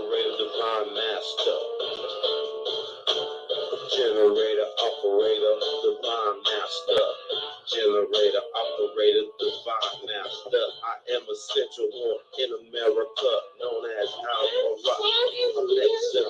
generator, divine master. Generator, operator, divine master. Generator, operator, divine master. I am essential one in America, known as Alma Alexa.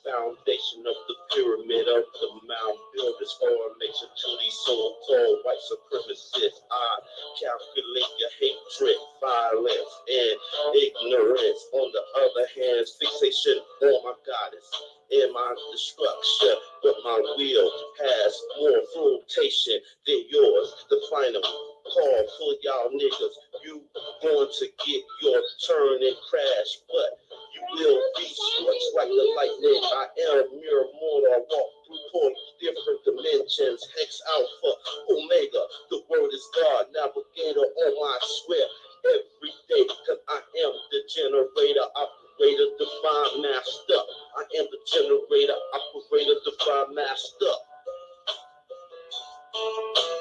Foundation of the pyramid of the mound builders, formation to these so-called white supremacists. I calculate your hatred, violence, and ignorance. On the other hand, fixation on my goddess and my destruction, but my will has more flotation than yours. The final call for y'all niggas. You going to get your turn and crash, but you will be struck like the lightning. I am mere mortal. I walk through portals, different dimensions. Hex Alpha, Omega. The word is God, navigator on my swear every day. Cause I am the generator, operator, divine master. I am the generator, operator, divine master.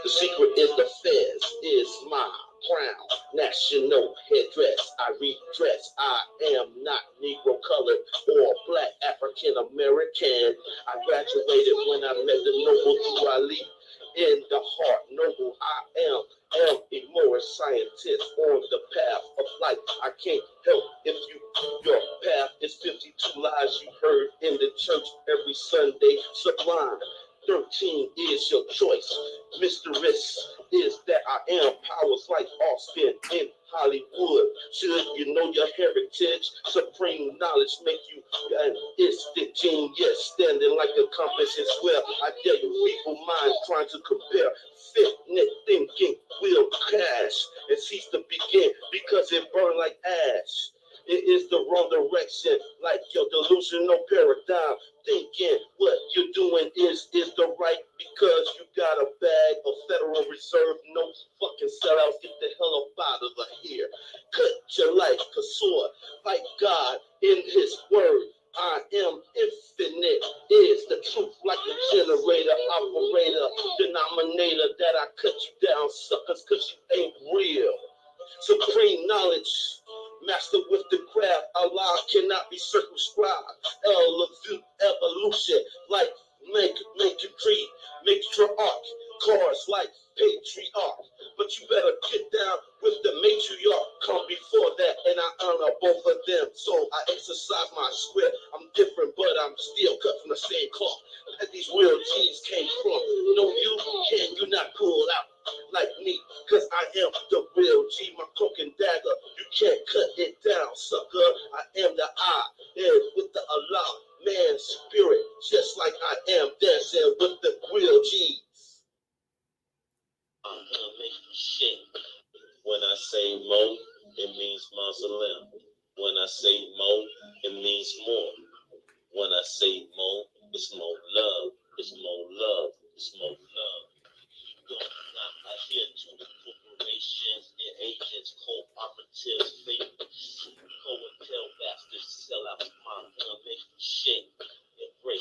The secret is the fez, is my crown, national headdress. I redress. I am not Negro colored or black African American. I graduated when I met the noble Duali in the heart. Noble, I am a Moorish scientist on the path of life. I can't help if your path is 52 lies you heard in the church every Sunday. Sublime. 13 is your choice. Mysterious is that I am powers like Austin in Hollywood. Should you know your heritage? Supreme knowledge make you an instant genius. Standing like a compass and square. I dare you people mind trying to compare. Fitness thinking will crash and cease to begin because it burn like ash. It is the wrong direction, like your delusional paradigm. Thinking what you're doing is the right because you got a bag of Federal Reserve notes. Fucking sellouts, get the hell up out of here. Cut your life, sword, like God in His word. I am infinite, is the truth, like the generator, operator, denominator that I cut you down, suckers, cause you ain't real. Supreme knowledge, master with the craft. Allah cannot be circumscribed. Evolution, like make you creed, matriarch, cars like patriarch. But you better get down with the matriarch. Come before that, and I honor both of them. So I exercise my script. I'm different, but I'm still cut from the same cloth that these real G's came from. No, you not pull out like me, cause I am the real G, my cloak and dagger. You can't cut it down, sucker. I am the I, and with the Allah, man spirit, just like I am dancing with the real G's. I'm gonna make you shake. When I say Mo, it means mausoleum. When I say Mo, it means more. When I say Mo, it's more love. It's more love. It's more love. I hear to the corporations and agents, cooperatives, fake co-and-tell bastards, sell out my gun, make you shake and break.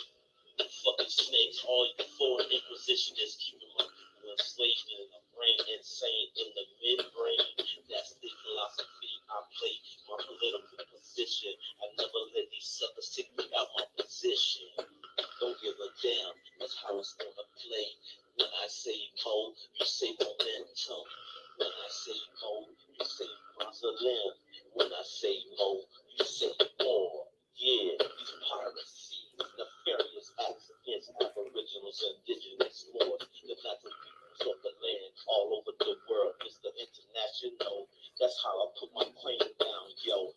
The fucking snakes, all you foreign inquisitionists keeping my people enslaved in the brain, insane in the midbrain. That's the philosophy I play, my political position. I never let these suckers take me out my position. Don't give a damn, that's how it's gonna play. When I say Mo, you say momentum. When I say Mo, you say mausoleum. When I say Mo, you say more. Yeah, these piracy, nefarious acts against aboriginals and indigenous more. The natural peoples of the land all over the world. It's the international. That's how I put my claim down, yo.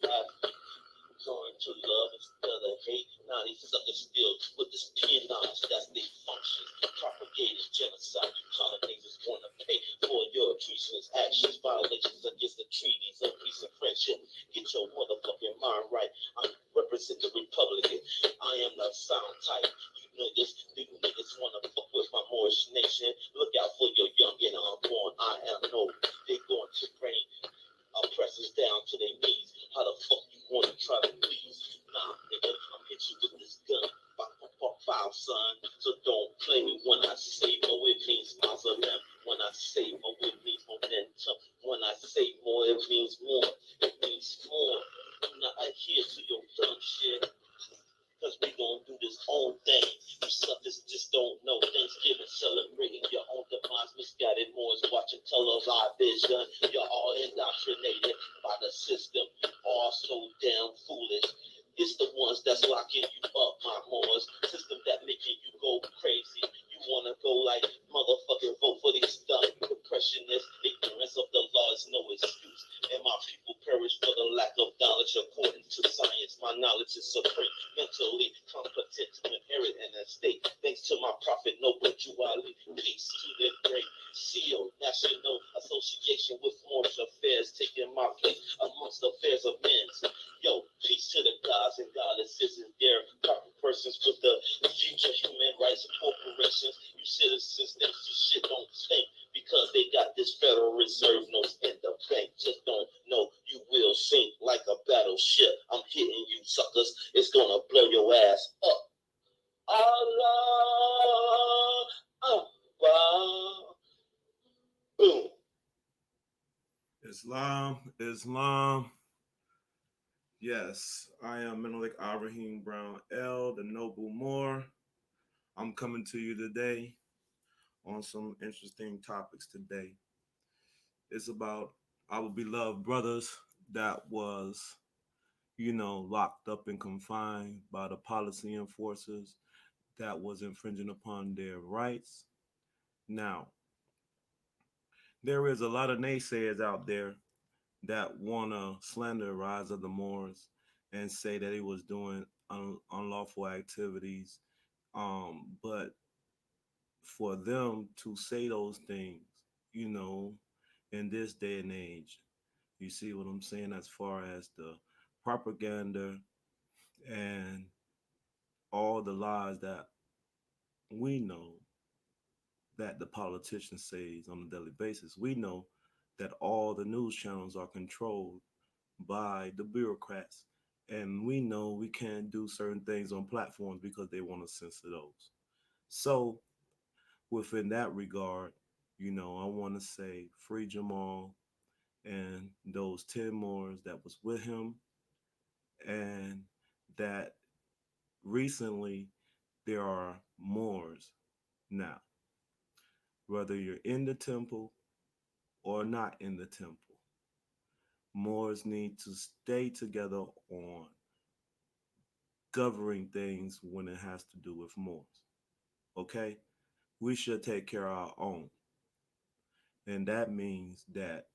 Turn to love instead of hate. Now these suckers still with this peonage. That's their function. Propagated genocide. You colonizers want to pay for your treasonous actions. Violations against the treaties of peace and friendship. Get your motherfucking mind right. I represent the Republican. I am the sound type. You niggas wanna fuck with my Moorish nation. Look out for your young and unborn. I am no. They're going to bring oppressors down to their knees. How the fuck you wanna try to please? Nah, nigga, I'm hit you with this gun. Foul, son. So don't play me when I say Mo, it means mausoleum. When I say Mo, it means momentum. When I say more, it means more. It means more. I'm not adhere to your dumb shit. Cause we gon' do this own thing. You suckers just don't know Thanksgiving, celebrating your own demise. Misguided Moors watching television. You're all indoctrinated by the system. All so damn foolish. It's the ones that's locking you up, my Moors. System that making you go crazy. You wanna go like motherfucking vote for these dumb depressionists. Ignorance of the law is no excuse. And my people perish for the lack of knowledge. According to science, my knowledge is supreme. Mentally competent to inherit an estate. Thanks to my prophet, Noble Juwali. Peace to the great CEO, National Association with Moorish Affairs, taking my place amongst the affairs of men. Yo, peace to the gods and goddesses and their proper persons with the future human rights corporations. You citizens think this shit don't stink because they got this Federal Reserve notes in the bank. Just don't know you will sink like a battleship. I'm hitting you suckers. It's gonna blow your ass up. Allah Akbar. Boom. Islam, Islam. Yes, I am Menelik Ibrahim Brown L, the Noble Moor. I'm coming to you today on some interesting topics today. It's about our beloved brothers that was, locked up and confined by the policy enforcers that was infringing upon their rights. Now, there is a lot of naysayers out there that want to slander the rise of the Moors and say that he was doing unlawful activities. But for them to say those things, you know, in this day and age, you see what I'm saying as far as the propaganda and all the lies that we know that the politicians say on a daily basis. We know that all the news channels are controlled by the bureaucrats. And we know we can't do certain things on platforms because they want to censor those. So, within that regard, I want to say free Jamal and those 10 Moors that was with him, and that recently there are Moors now, whether you're in the temple or not in the temple. Moors need to stay together on governing things when it has to do with Moors. Okay? We should take care of our own. And that means that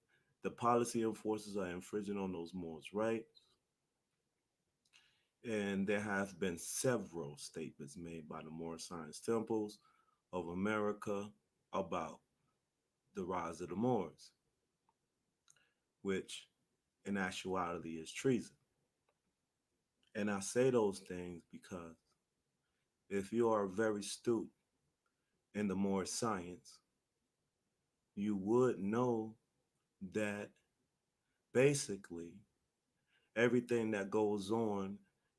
the policy enforcers are infringing on those Moors' rights. And there have been several statements made by the Moorish Science Temples of America about the rise of the Moors, which in actuality is treason. And I say those things because if you are very astute in the Moorish science, you would know that basically everything that goes on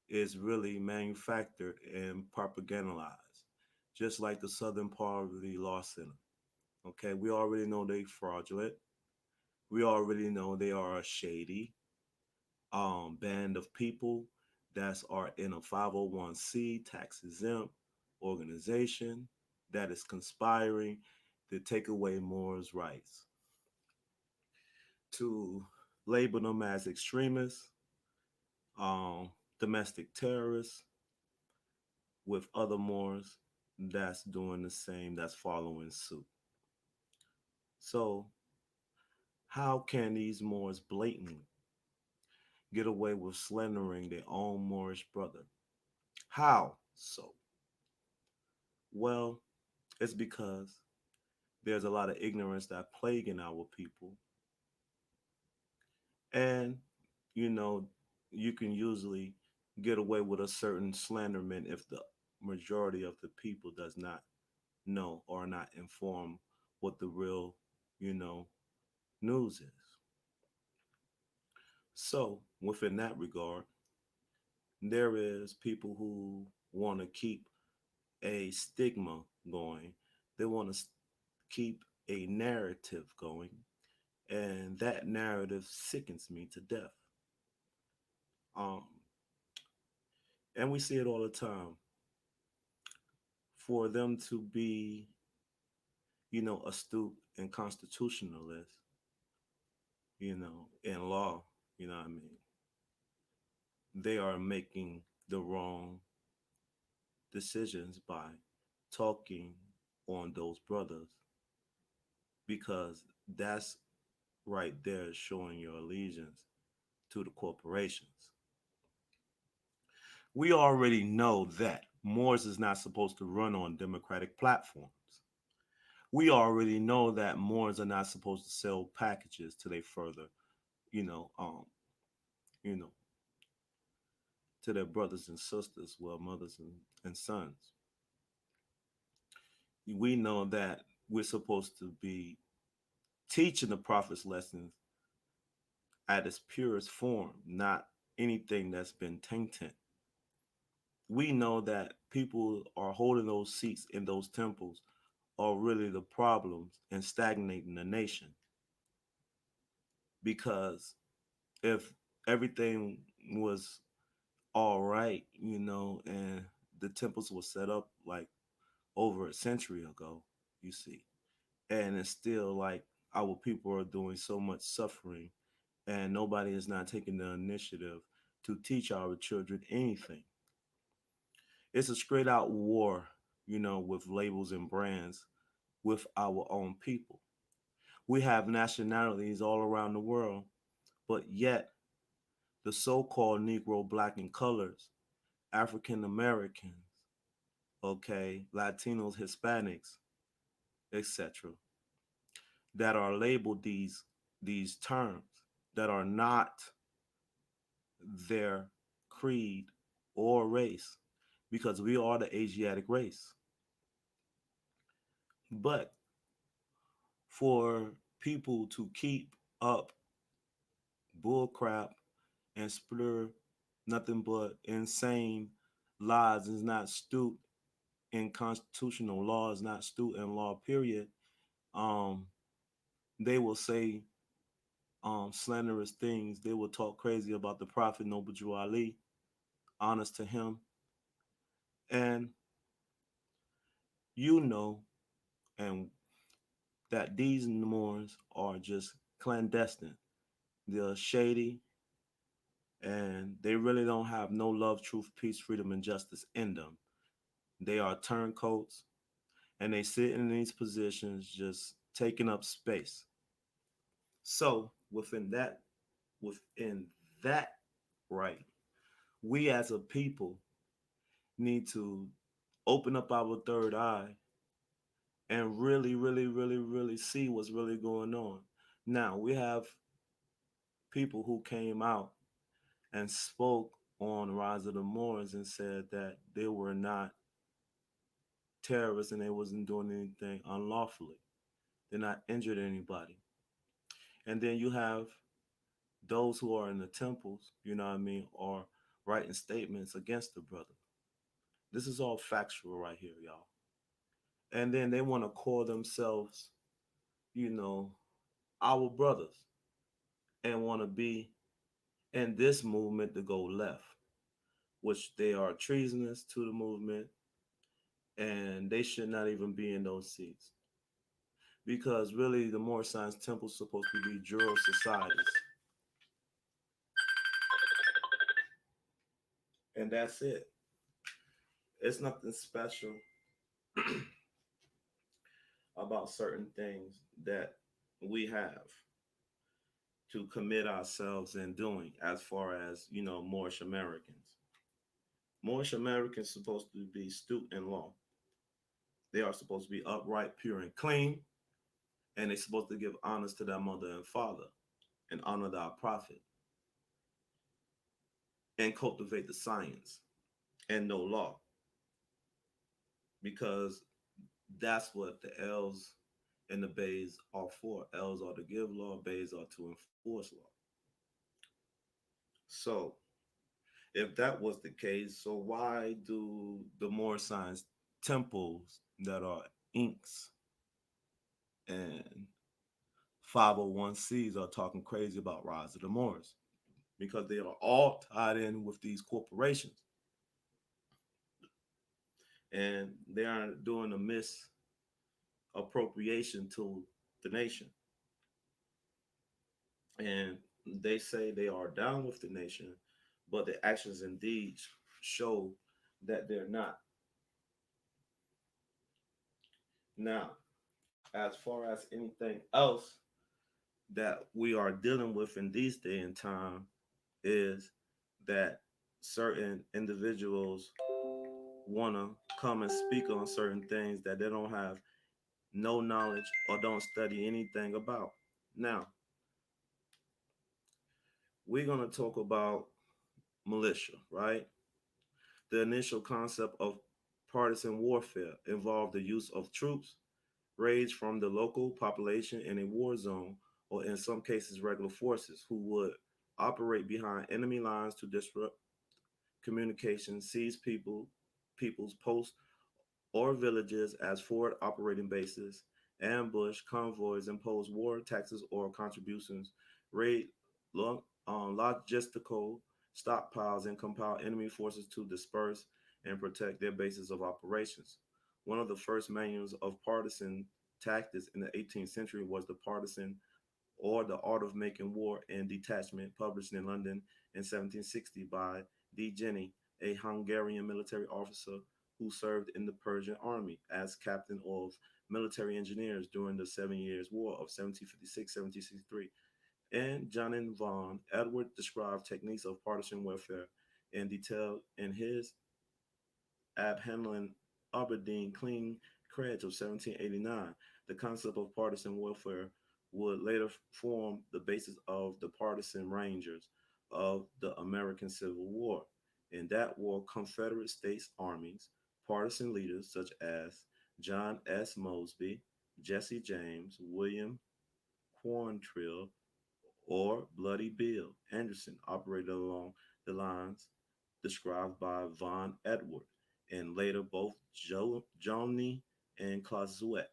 is really manufactured and propagandized, just like the Southern Poverty Law Center. Okay, we already know they fraudulent. We already know they are a shady band of people that are in a 501c tax exempt organization that is conspiring to take away Moors' rights, to label them as extremists, domestic terrorists, with other Moors that's doing the same, that's following suit. So, how can these Moors blatantly get away with slandering their own Moorish brother? How so? Well, it's because there's a lot of ignorance that plaguing our people. And, you know, you can usually get away with a certain slanderment if the majority of the people does not know or not informed what the real, you know, news is. So, within that regard, there is people who want to keep a stigma going. They want to keep a narrative going, and that narrative sickens me to death. Um, and we see it all the time. For them to be, astute and constitutionalist, in law, what I mean, they are making the wrong decisions by talking on those brothers because that's right there showing your allegiance to the corporations. We already know that Moors is not supposed to run on democratic platforms. We already know that Moors are not supposed to sell packages till they further, you know, um, you know, to their brothers and sisters, well, mothers and sons. We know that we're supposed to be teaching the prophet's lessons at its purest form, not anything that's been tainted. We know that people are holding those seats in those temples are really the problems and stagnating the nation. Because if everything was all right, and the temples were set up like over a century ago, you see, and it's still like our people are doing so much suffering, and nobody is not taking the initiative to teach our children anything. It's a straight out war, with labels and brands with our own people. We have nationalities all around the world, but yet the so called Negro, Black, and colors, African Americans, okay, Latinos, Hispanics, etc., that are labeled these terms that are not their creed or race, because we are the Asiatic race. But for people to keep up bullcrap and splur nothing but insane lies is not astute in constitutional law, is not astute in law, period. Um, they will say slanderous things. They will talk crazy about the Prophet Noble Drew Ali, honest to him. And you know, and that these Moors are just clandestine. They're shady and they really don't have no love, truth, peace, freedom, and justice in them. They are turncoats and they sit in these positions just taking up space. So within that right, we as a people need to open up our third eye and really, really, really, really see what's really going on. Now we have people who came out and spoke on Rise of the Moors and said that they were not terrorists and they wasn't doing anything unlawfully. They're not injured anybody. And then you have those who are in the temples, what I mean, are writing statements against the brother. This is all factual right here, y'all. And then they want to call themselves, you know, our brothers and want to be in this movement to go left, which they are treasonous to the movement and they should not even be in those seats. Because really, the Moorish Science Temple is supposed to be juror societies. And that's it. It's nothing special about certain things that we have to commit ourselves in doing as far as, Moorish Americans. Moorish Americans supposed to be astute in law. They are supposed to be upright, pure, and clean, and they're supposed to give honors to their mother and father and honor their prophet and cultivate the science and know law because that's what the L's and the Bays are for. L's are to give law, Bays are to enforce law. So if that was the case, so why do the more science temples that are inks and 501Cs are talking crazy about Rise of the Moors? because they are all tied in with these corporations, and they are doing a misappropriation to the nation. And they say they are down with the nation, but the actions and deeds show that they're not. Now, as far as anything else that we are dealing with in these day and time is that certain individuals want to come and speak on certain things that they don't have no knowledge or don't study anything about. Now, we're going to talk about militia, right? The initial concept of partisan warfare involved the use of troops raised from the local population in a war zone, or in some cases, regular forces who would operate behind enemy lines to disrupt communication, seize people's posts or villages as forward operating bases, ambush convoys, impose war taxes or contributions, raid logistical stockpiles, and compel enemy forces to disperse and protect their bases of operations. One of the first manuals of partisan tactics in the 18th century was the Partisan or The Art of Making War and Detachment, published in London in 1760 by D. Jenny, a Hungarian military officer who served in the Persian army as captain of military engineers during the Seven Years' War of 1756-1763. And John von Edward described techniques of partisan warfare in detail in his Abhandlung Aberdeen Clean Credge of 1789. The concept of partisan warfare would later form the basis of the partisan rangers of the American Civil War. In that war, Confederate States armies, partisan leaders such as John S. Mosby, Jesse James, William Quantrill, or Bloody Bill Anderson operated along the lines described by Von Edward, and later both Johnny and Clausewit.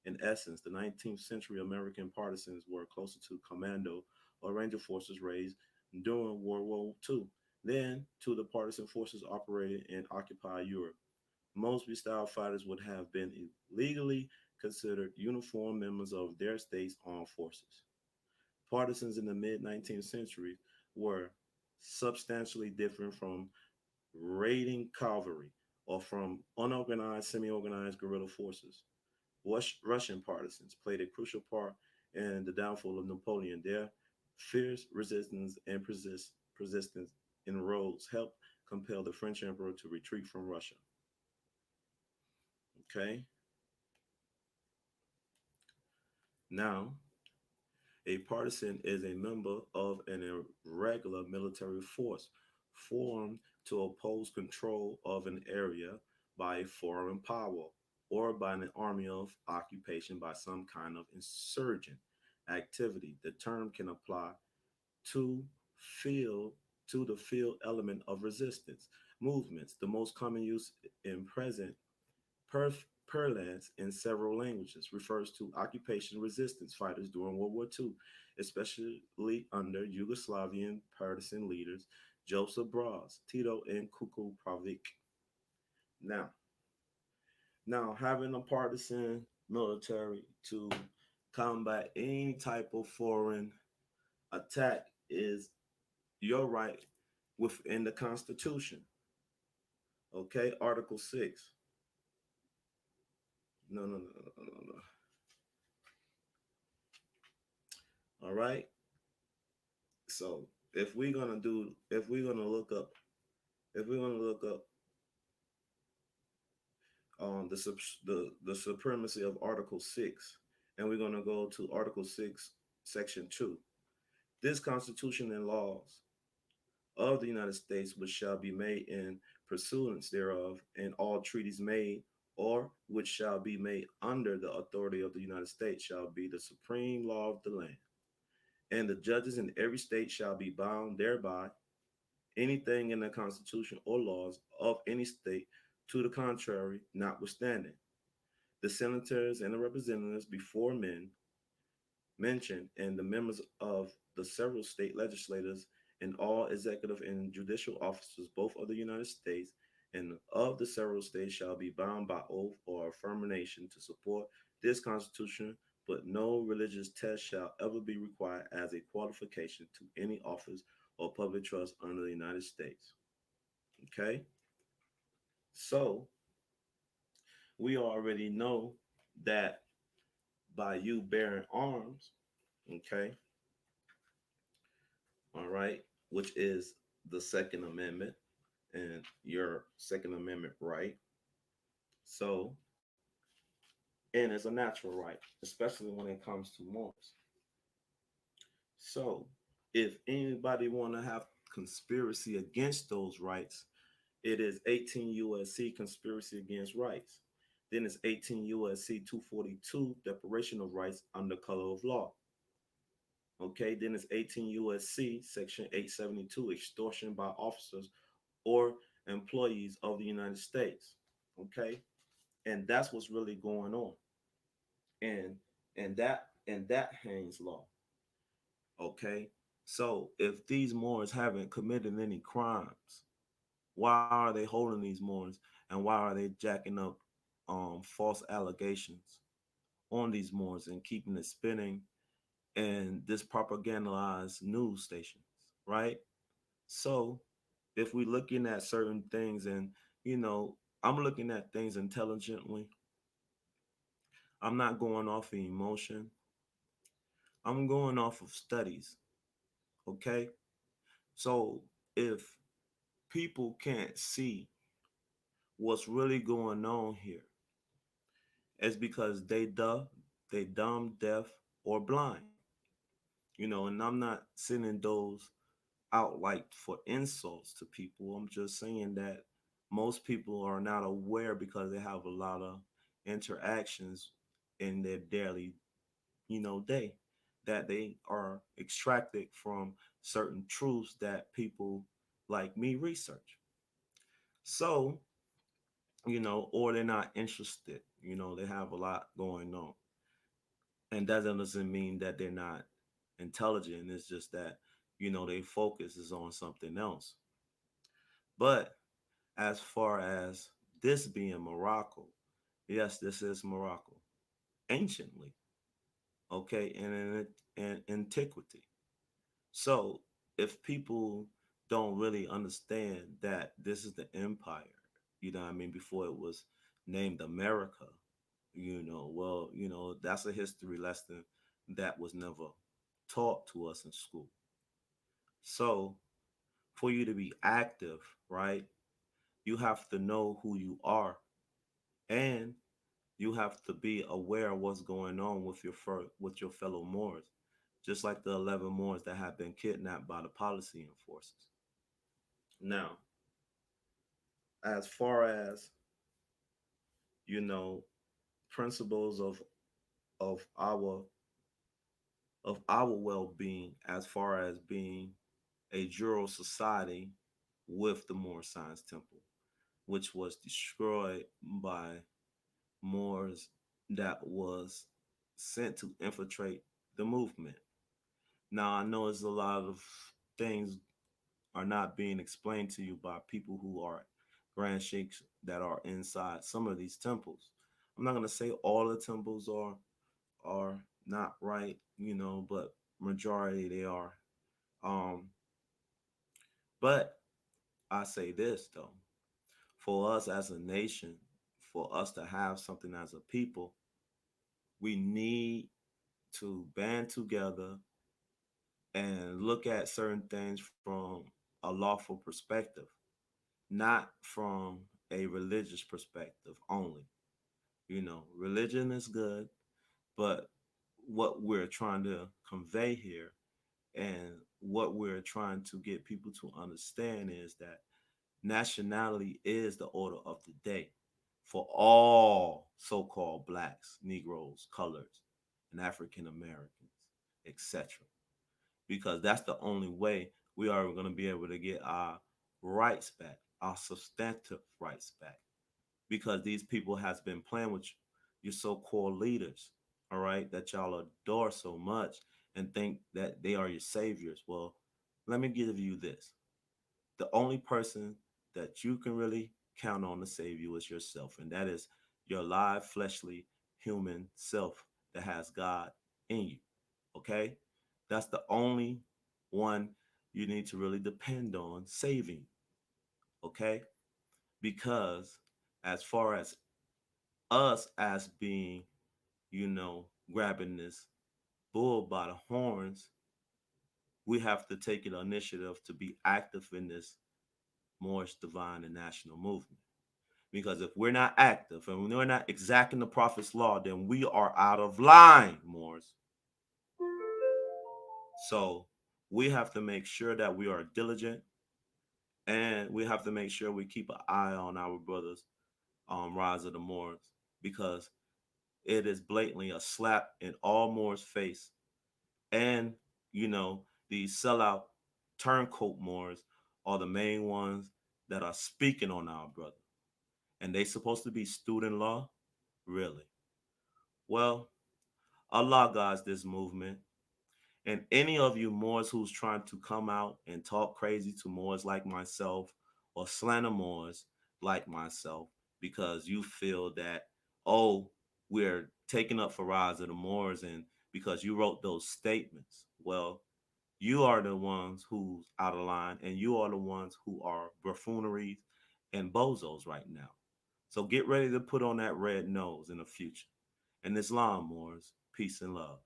In essence, the 19th century American partisans were closer to commando or ranger forces raised during World War II than to the partisan forces operating in occupied Europe. Mosby style fighters would have been legally considered uniformed members of their state's armed forces. Partisans in the mid 19th century were substantially different from raiding cavalry or from unorganized, semi organized guerrilla forces. Russian partisans played a crucial part in the downfall of Napoleon. Their fierce resistance and persistence in roads helped compel the French emperor to retreat from Russia. Okay, now a partisan is a member of an irregular military force formed to oppose control of an area by a foreign power or by an army of occupation by some kind of insurgent activity. The term can apply to field to the field element of resistance movements. The most common use in present parlance in several languages refers to occupation resistance fighters during World War II, especially under Yugoslavian partisan leaders Joseph Broz, Tito, and Kuku Pavic. Now, having a partisan military to combat any type of foreign attack is your right within the Constitution. Okay, Article 6. No, no, no, no, no, no. No. All right. So if we're gonna look up, if we're gonna look up the supremacy of Article 6, and we're gonna go to Article 6, Section 2. This Constitution and laws of the United States, which shall be made in pursuance thereof, and all treaties made or which shall be made under the authority of the United States shall be the supreme law of the land. And the judges in every state shall be bound thereby. Anything in the Constitution or laws of any state to the contrary, notwithstanding. The senators and the representatives before men mentioned and the members of the several state legislatures and all executive and judicial officers, both of the United States and of the several states, shall be bound by oath or affirmation to support this Constitution, but no religious test shall ever be required as a qualification to any office or public trust under the United States. Okay? So we already know that by you bearing arms, okay, all right, which is the Second Amendment and your Second Amendment right. So, and it's a natural right, especially when it comes to morals. So, if anybody want to have conspiracy against those rights, it is 18 USC conspiracy against rights. Then it's 18 USC 242 Declaration of Rights under color of law. Okay, then it's 18 USC section 872 extortion by officers or employees of the United States. Okay, and that's what's really going on. And and that Haynes law. Okay, so if these Moors haven't committed any crimes, why are they holding these Moors and why are they jacking up false allegations on these Moors and keeping it spinning and this propagandized news stations, right? So if we're looking at certain things and I'm looking at things intelligently, I'm not going off of emotion. I'm going off of studies. Okay. So if people can't see what's really going on here, it's because they dumb, deaf, or blind. And I'm not sending those out like for insults to people. I'm just saying that most people are not aware because they have a lot of interactions in their daily, day that they are extracted from certain truths that people like me research. So, or they're not interested, they have a lot going on. And that doesn't mean that they're not intelligent. It's just that, their focus is on something else. But as far as this being Morocco, yes, this is Morocco anciently, okay, and in antiquity. So if people don't really understand that this is the empire, what I mean, before it was named America, well, that's a history lesson that was never taught to us in school. So for you to be active, right, you have to know who you are, and you have to be aware of what's going on with with your fellow Moors, just like the 11 Moors that have been kidnapped by the policy enforcers. Now, as far as you know, principles of our of our well-being, as far as being a jural society with the Moor Science Temple, which was destroyed by Moors that was sent to infiltrate the movement. Now I know there's a lot of things are not being explained to you by people who are grand sheikhs that are inside some of these temples. I'm not gonna say all the temples are not right, but majority they are. Um, but I say this though, for us as a nation, for us to have something as a people, we need to band together and look at certain things from a lawful perspective, not from a religious perspective only. Religion is good, but what we're trying to convey here and what we're trying to get people to understand is that nationality is the order of the day for all so-called blacks, Negroes, colors, and African Americans, etc. Because that's the only way we are going to be able to get our rights back, our substantive rights back. Because these people has been playing with your so-called leaders, all right, that y'all adore so much and think that they are your saviors. Well, let me give you this. The only person that you can really count on to save you is yourself, and that is your live, fleshly, human self that has God in you. Okay? That's the only one you need to really depend on saving. Okay? Because as far as us as being, grabbing this bull by the horns, we have to take an initiative to be active in this Moorish divine and national movement. Because if we're not active and we're not exacting the prophet's law, then we are out of line, Moors. So we have to make sure that we are diligent, and we have to make sure we keep an eye on our brothers, Rise of the Moors, because it is blatantly a slap in all Moors' face. And, these sellout turncoat Moors are the main ones that are speaking on our brother. And they supposed to be student law? Really? Well, Allah guides this movement. And any of you Moors who's trying to come out and talk crazy to Moors like myself or slander Moors like myself because you feel that, oh, we're taking up for rise of the Moors and because you wrote those statements. Well, you are the ones who's out of line and you are the ones who are buffooneries and bozos right now. So get ready to put on that red nose in the future. And Islam, Moors, peace and love.